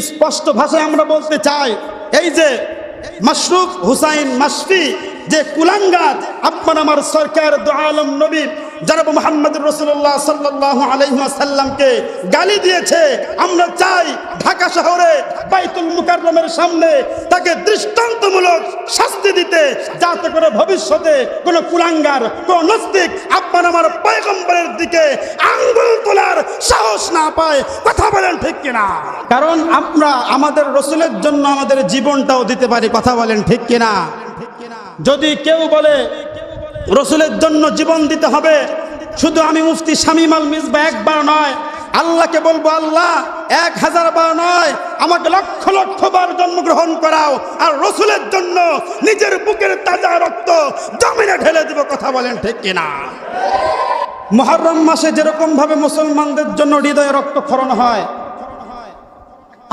স্পষ্ট ভাষায় আমরা বলতে চাই, এই যে মাশরুক হুসাইন মাশফি যে কুলাঙ্গার আপনার আমার সরকার দু আলম নবী জনাব মুহাম্মদ রাসূলুল্লাহ সাল্লাল্লাহু আলাইহি ওয়াসাল্লামকে গালি দিয়েছে, আমরা চাই ঢাকা শহরে বাইতুল মুকাররমের সামনে তাকে দৃষ্টান্তমূলক শাস্তি দিতে, যাতে করে ভবিষ্যতে কোনো কুলাঙ্গার কোন নাস্তিক আপনার আমার পয়গম্বরের দিকে আঙ্গুল তোলার সাহস না পায়। কথা বলেন ঠিক কিনা? কারণ আমরা আমাদের রাসূলের জন্য আমাদের জীবনটাও দিতে পারি। কথা বলেন ঠিক কিনা? যদি কেউ বলে রাসূলের জন্য জীবন দিতে হবে, শুধু আমি মুফতি শামীম আল মিসবাহ একবার নয়, আল্লাহকে বলবো আল্লাহ 1000 বার নয়, আমাকে লক্ষ লক্ষ বার জন্মগ্রহণ করাও, আর রাসূলের জন্য নিজের বুকের তাজা রক্ত জমিনে ঢেলে দিব। কথা বলেন ঠিক কিনা? মুহররম মাসে যেরকম ভাবে মুসলমানদের জন্য হৃদয়ে রক্তক্ষরণ হয়,